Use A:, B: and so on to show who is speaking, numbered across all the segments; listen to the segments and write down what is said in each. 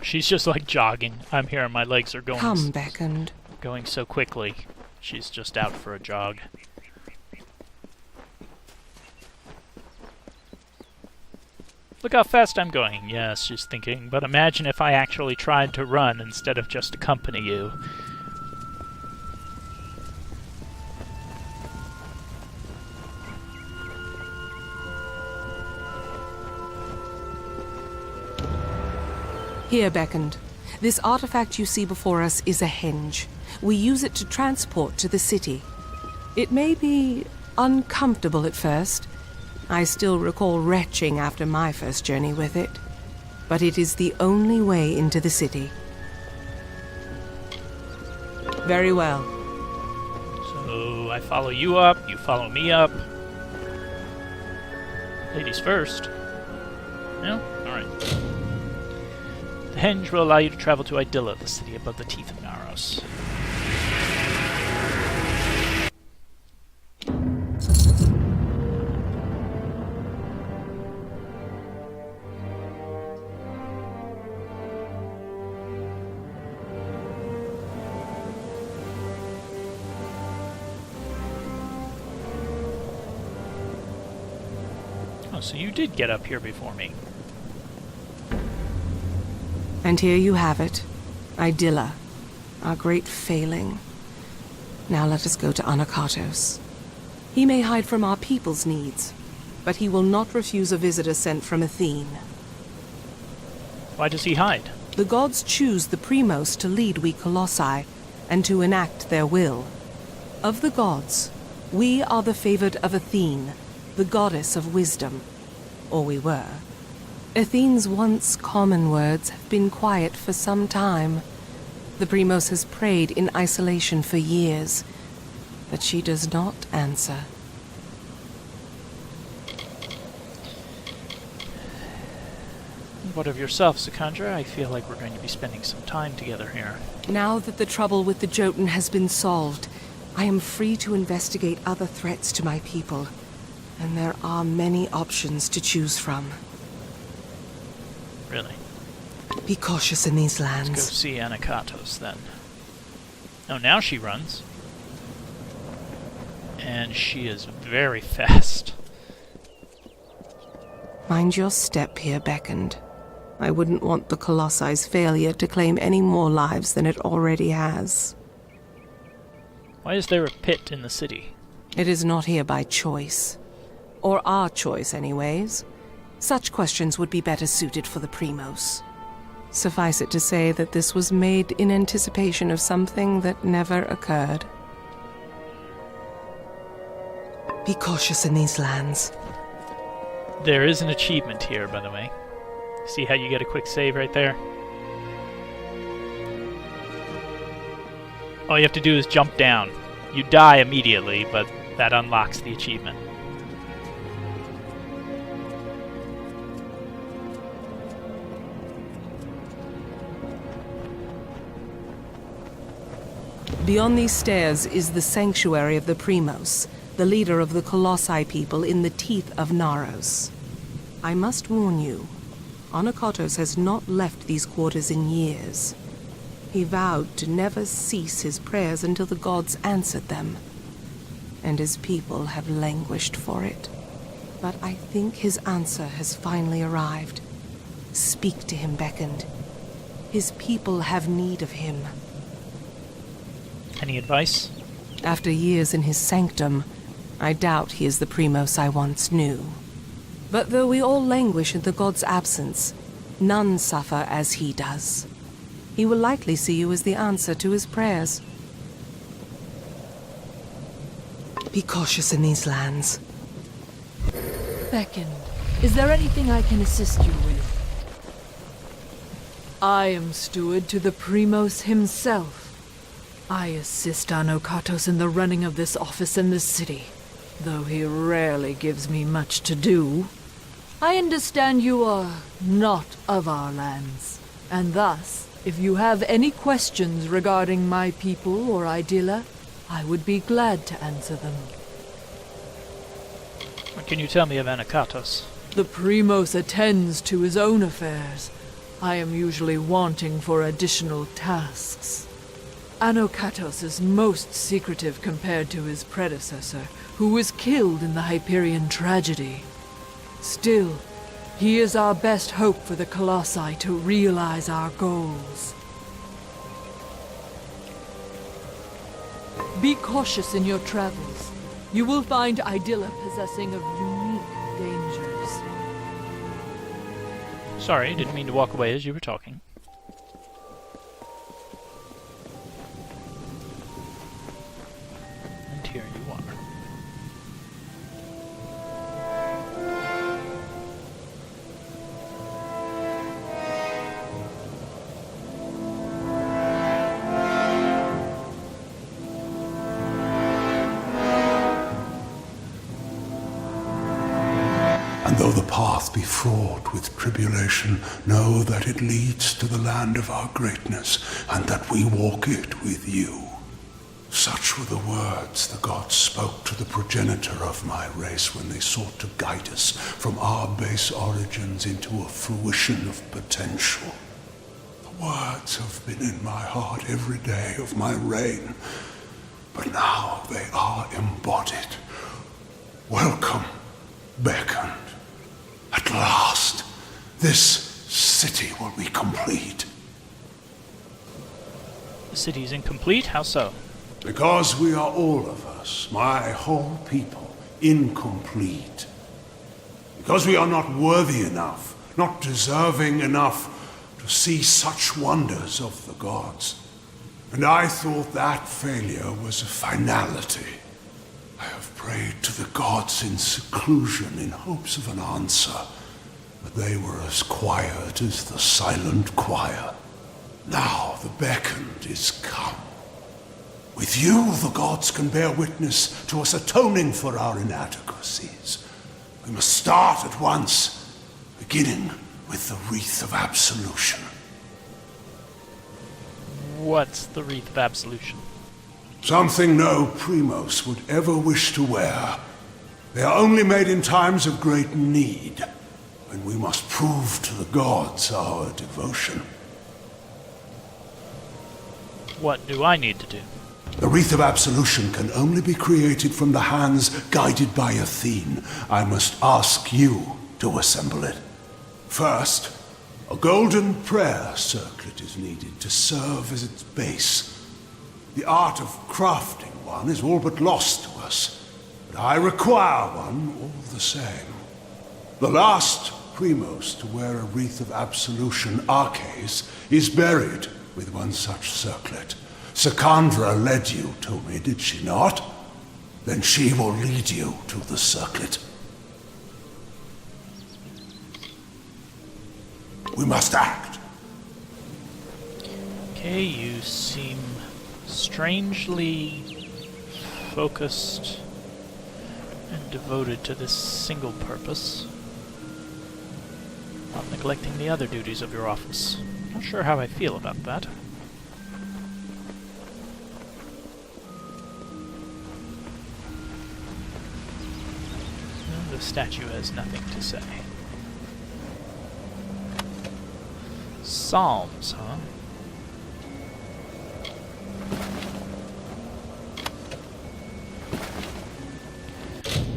A: She's just like jogging. I'm here and my legs are going
B: Come, beckoned.
A: going so quickly. She's just out for a jog. Look how fast I'm going. Yes, she's thinking, but imagine if I actually tried to run instead of just accompany you.
B: Here, beckoned. This artifact you see before us is a henge. We use it to transport to the city. It may be uncomfortable at first. I still recall retching after my first journey with it. But it is the only way into the city. Very well.
A: So I follow you up, you follow me up. Ladies first. No? Alright. The henge will allow you to travel to Idylla, the city above the teeth of Naros. Oh, so you did get up here before me.
B: And here you have it. Idylla, our great failing. Now let us go to Anokatos. He may hide from our people's needs, but he will not refuse a visitor sent from Athene.
A: Why does he hide?
B: The gods choose the Primos to lead we Colossi, and to enact their will. Of the gods, we are the favored of Athene, the goddess of wisdom. Or we were. Athene's once common words have been quiet for some time. The Primos has prayed in isolation for years, but she does not answer.
A: What of yourself, Secondra? I feel like we're going to be spending some time together here.
B: Now that the trouble with the Jotun has been solved, I am free to investigate other threats to my people, and there are many options to choose from.
A: Really?
B: Be cautious in these
A: Let's go
B: lands.
A: see Anokatos, then. Oh, now she runs. And she is very fast.
B: Mind your step here, beckoned. I wouldn't want the Colossi's failure to claim any more lives than it already has.
A: Why is there a pit in the city?
B: It is not here by choice. Or our choice, anyways. Such questions would be better suited for the Primos. Suffice it to say that this was made in anticipation of something that never occurred. Be cautious in these lands.
A: There is an achievement here, by the way. See how you get a quick save right there? All you have to do is jump down. You die immediately, but that unlocks the achievement.
B: Beyond these stairs is the sanctuary of the Primos, the leader of the Colossi people in the teeth of Naros. I must warn you, Anokatos has not left these quarters in years. He vowed to never cease his prayers until the gods answered them, and his people have languished for it. But I think his answer has finally arrived. Speak to him, beckoned. His people have need of him.
A: Any advice?
B: After years in his sanctum, I doubt he is the Primos I once knew. But though we all languish in the god's absence, none suffer as he does. He will likely see you as the answer to his prayers. Be cautious in these lands.
C: Beckoned, is there anything I can assist you with? I am steward to the Primos himself. I assist Anokatos in the running of this office in the city, though he rarely gives me much to do. I understand you are not of our lands, and thus, if you have any questions regarding my people or Idylla, I would be glad to answer them.
A: What can you tell me of Anokatos?
C: The Primos attends to his own affairs, I am usually wanting for additional tasks. Anokatos is most secretive compared to his predecessor, who was killed in the Hyperion tragedy. Still, he is our best hope for the Colossi to realize our goals. Be cautious in your travels. You will find Idylla possessing of unique dangers.
A: Sorry, didn't mean to walk away as you were talking. And here you are.
D: And though the path be fraught with tribulation, know that it leads to the land of our greatness, and that we walk it with you. Such were the words the gods spoke to the progenitor of my race when they sought to guide us from our base origins into a fruition of potential. The words have been in my heart every day of my reign, but now they are embodied. Welcome, beckoned. At last, this city will be complete.
A: The city's incomplete? How so?
D: Because we are all of us, my whole people, incomplete. Because we are not worthy enough, not deserving enough to see such wonders of the gods. And I thought that failure was a finality. I have prayed to the gods in seclusion in hopes of an answer, but they were as quiet as the silent choir. Now the beckoned is come. With you, the gods can bear witness to us atoning for our inadequacies. We must start at once, beginning with the wreath of absolution.
A: What's the wreath of absolution?
D: Something no Primos would ever wish to wear. They are only made in times of great need, when we must prove to the gods our devotion.
A: What do I need to do?
D: The wreath of absolution can only be created from the hands guided by Athene. I must ask you to assemble it. First, a golden prayer circlet is needed to serve as its base. The art of crafting one is all but lost to us, but I require one all the same. The last Primos to wear a wreath of absolution, Arkes, is buried with one such circlet. Secandra led you to me, did she not? Then she will lead you to the circlet. We must act.
A: Okay, you seem strangely focused and devoted to this single purpose, not neglecting the other duties of your office. Not sure how I feel about that. The statue has nothing to say. Psalms, huh?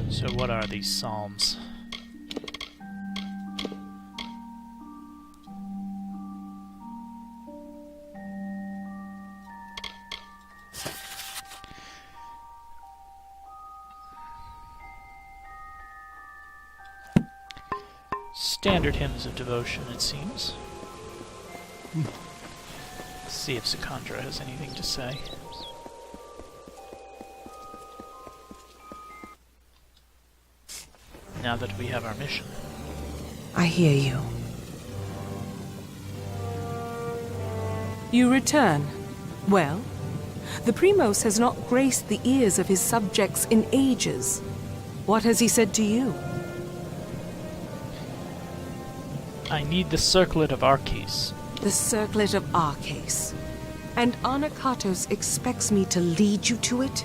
A: So what are these psalms? Standard hymns of devotion, it seems. Let's see if Secandra has anything to say. Now that we have our mission.
B: I hear you. You return. Well, the Primos has not graced the ears of his subjects in ages. What has he said to you?
A: I need the Circlet of Arkes.
B: The Circlet of Arkes. And Anokatos expects me to lead you to it?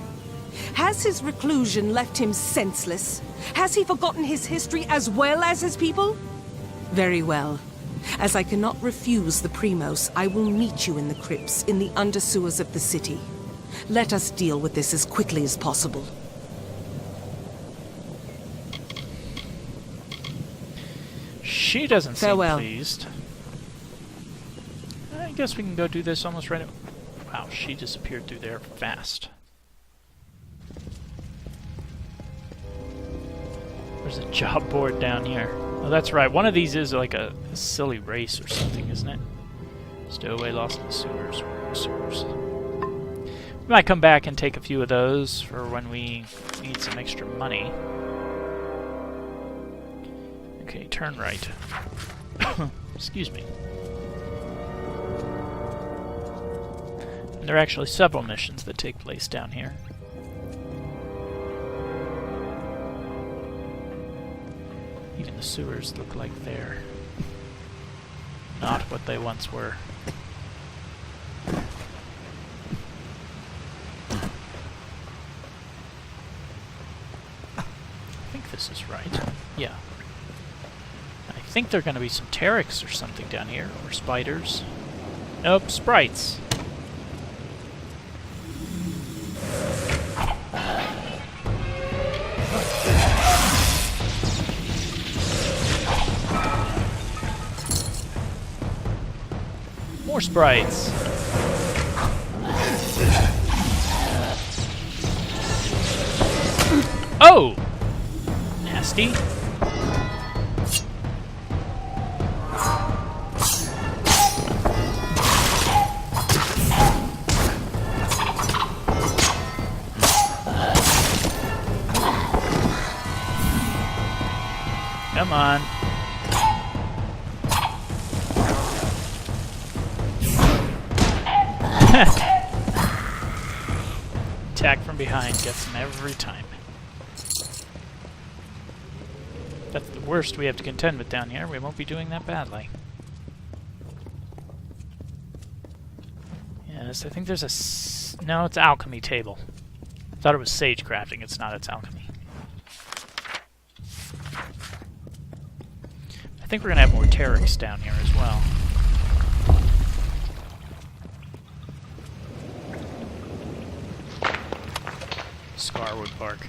B: Has his reclusion left him senseless? Has he forgotten his history as well as his people? Very well. As I cannot refuse the Primos, I will meet you in the crypts, in the undersewers of the city. Let us deal with this as quickly as possible.
A: She doesn't
B: Farewell.
A: seem pleased. I guess we can go do this almost right now. Wow, she disappeared through there fast. There's a job board down here. Oh, that's right. One of these is like a silly race or something, isn't it? Stowaway lost in the sewers. We might come back and take a few of those for when we need some extra money. Okay, turn right. Excuse me. And there are actually several missions that take place down here. Even the sewers look like they're not what they once were. I think this is right. Yeah. I think there are going to be some pteryx or something down here, or spiders. Nope, sprites. More sprites. Oh! Nasty. Come on. Attack from behind gets him every time. That's the worst we have to contend with down here. We won't be doing that badly. Yes, I think there's a... No, it's alchemy table. I thought it was sage crafting. It's not, it's alchemy. I think we're going to have more pteryx down here as well. Scarwood bark.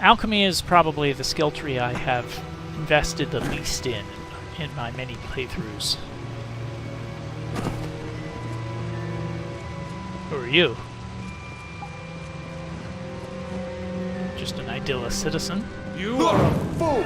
A: Alchemy is probably the skill tree I have invested the least in my many playthroughs. Who are you? Just an Idylla citizen.
D: You are a fool!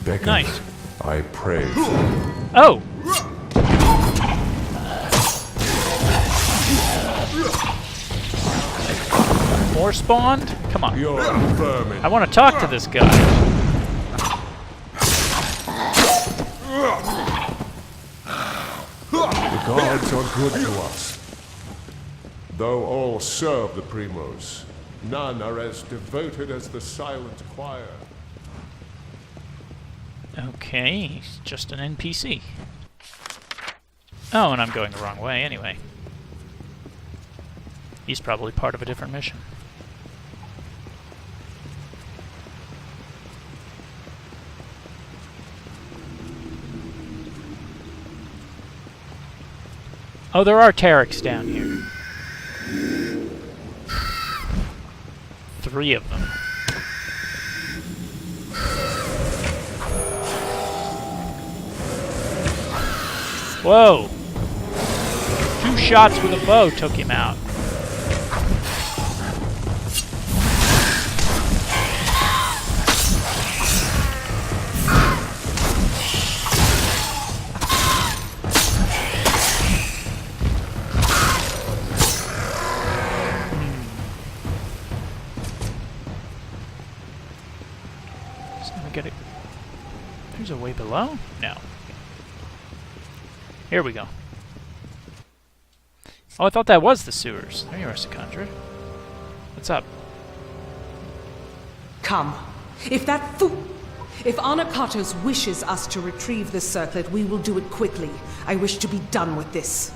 E: Beckon,
A: Nice.
E: I pray.
A: Oh! More spawned? Come on.
E: You're vermin.
A: I want to talk to this guy.
E: The gods are good to us. Though all serve the Primos, none are as devoted as the silent choir.
A: Okay, he's just an NPC. Oh, and I'm going the wrong way anyway. He's probably part of a different mission. Oh, there are pteryx down here. 3 of them. Whoa! 2 shots with a bow took him out. Get it. There's a way below? No. Here we go. Oh, I thought that was the sewers. There you are, Secondra. What's up?
B: Come. If Anokatos wishes us to retrieve the circlet, we will do it quickly. I wish to be done with this.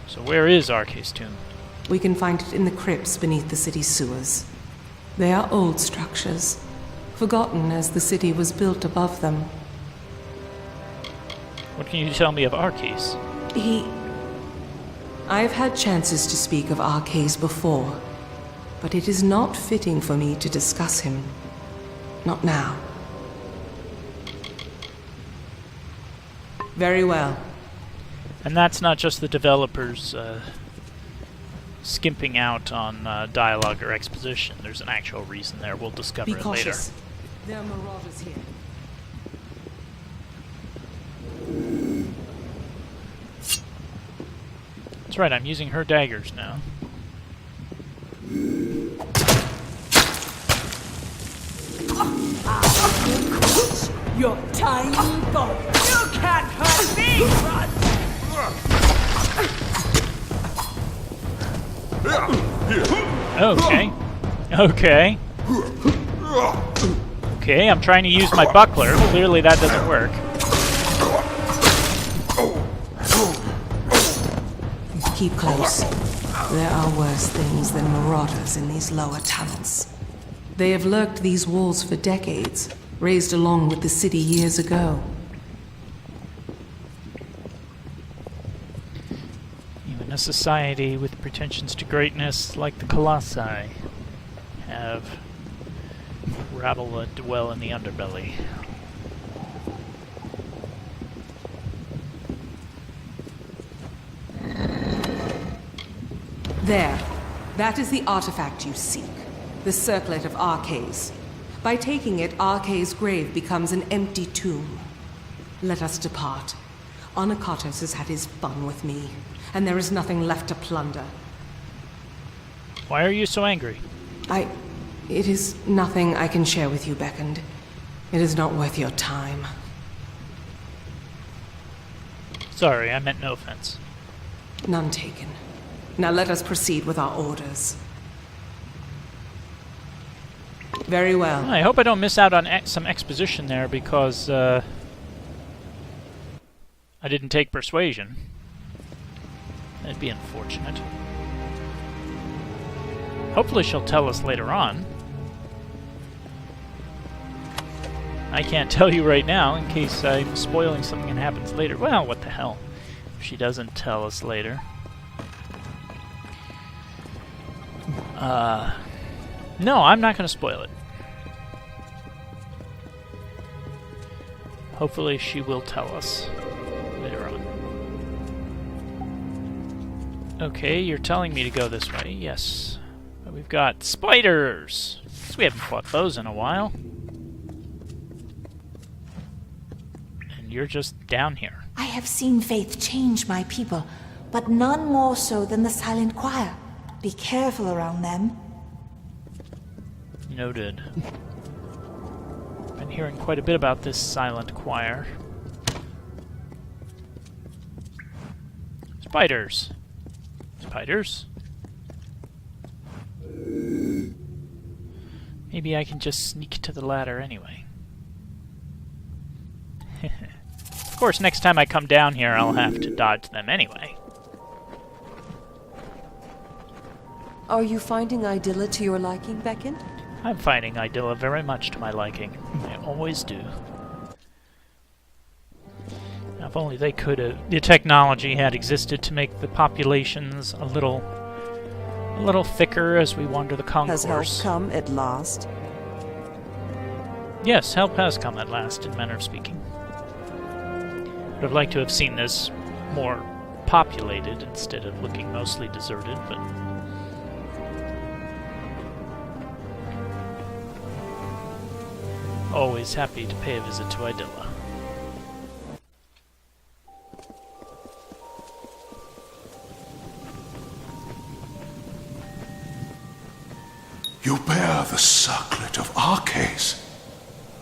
A: So where is Arkes' tomb?
B: We can find it in the crypts beneath the city's sewers. They are old structures, forgotten as the city was built above them.
A: What can you tell me of Arkes?
B: I've had chances to speak of Arkes before, but it is not fitting for me to discuss him. Not now. Very well.
A: And that's not just the developers skimping out on dialogue or exposition. There's an actual reason there. We'll discover
B: Be
A: it later.
B: cautious. There are marauders here.
A: That's right, I'm using her daggers now.
C: Your tiny boy. You can't hurt me!
A: Okay. Okay. Okay, I'm trying to use my buckler. Clearly that doesn't work.
B: Keep close. There are worse things than marauders in these lower tunnels. They have lurked these walls for decades, raised along with the city years ago.
A: Even a society with pretensions to greatness like the Colossi have rabble that dwell in the underbelly.
B: There. That is the artifact you seek. The Circlet of Arkes. By taking it, Arkes' grave becomes an empty tomb. Let us depart. Anokatos has had his fun with me, and there is nothing left to plunder.
A: Why are you so angry?
B: It is nothing I can share with you, Beckoned. It is not worth your time.
A: Sorry, I meant no offense.
B: None taken. Now let us proceed with our orders. Very well.
A: I hope I don't miss out on some exposition there because I didn't take persuasion. That'd be unfortunate. Hopefully she'll tell us later on. I can't tell you right now in case I'm spoiling something that happens later. Well, what the hell if she doesn't tell us later. No, I'm not going to spoil it. Hopefully she will tell us later on. Okay, you're telling me to go this way. Yes. But we've got spiders! We haven't fought those in a while. And you're just down here.
F: I have seen faith change my people, but none more so than the silent choir. Be careful around them.
A: Noted. Been hearing quite a bit about this silent choir. Spiders. Spiders? Maybe I can just sneak to the ladder anyway. Of course, next time I come down here, I'll have to dodge them anyway.
G: Are you finding Idylla to your liking, Beckon?
A: I'm finding Idylla very much to my liking. I always do. Now, if only they could have... The technology had existed to make the populations a little thicker as we wander the concourse.
G: Has help come at last?
A: Yes, help has come at last, in manner of speaking. Would have liked to have seen this more populated instead of looking mostly deserted, but... Always happy to pay a visit to Idylla.
D: You bear the Circlet of Arkes.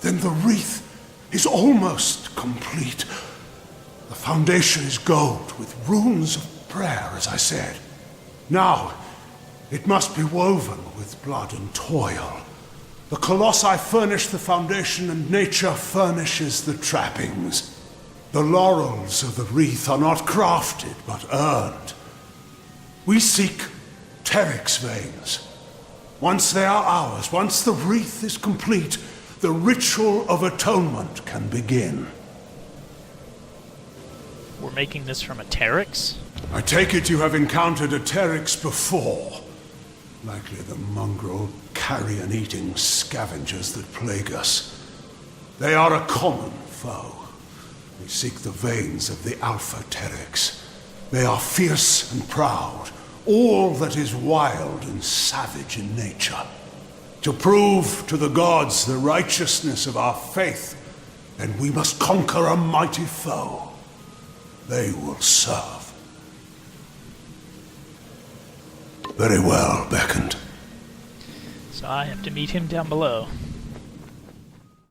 D: Then the wreath is almost complete. The foundation is gold with runes of prayer, as I said. Now, It must be woven with blood and toil. The Colossi furnish the foundation, and nature furnishes the trappings. The laurels of the wreath are not crafted, but earned. We seek Teryx veins. Once they are ours, once the wreath is complete, the ritual of atonement can begin.
A: We're making this from a Teryx?
D: I take it you have encountered a Teryx before. Likely the mongrel, carrion-eating scavengers that plague us. They are a common foe. We seek the veins of the Alpha Teryx. They are fierce and proud, all that is wild and savage in nature. To prove to the gods the righteousness of our faith, then we must conquer a mighty foe. They will serve. Very well, Beckoned.
A: So I have to meet him down below.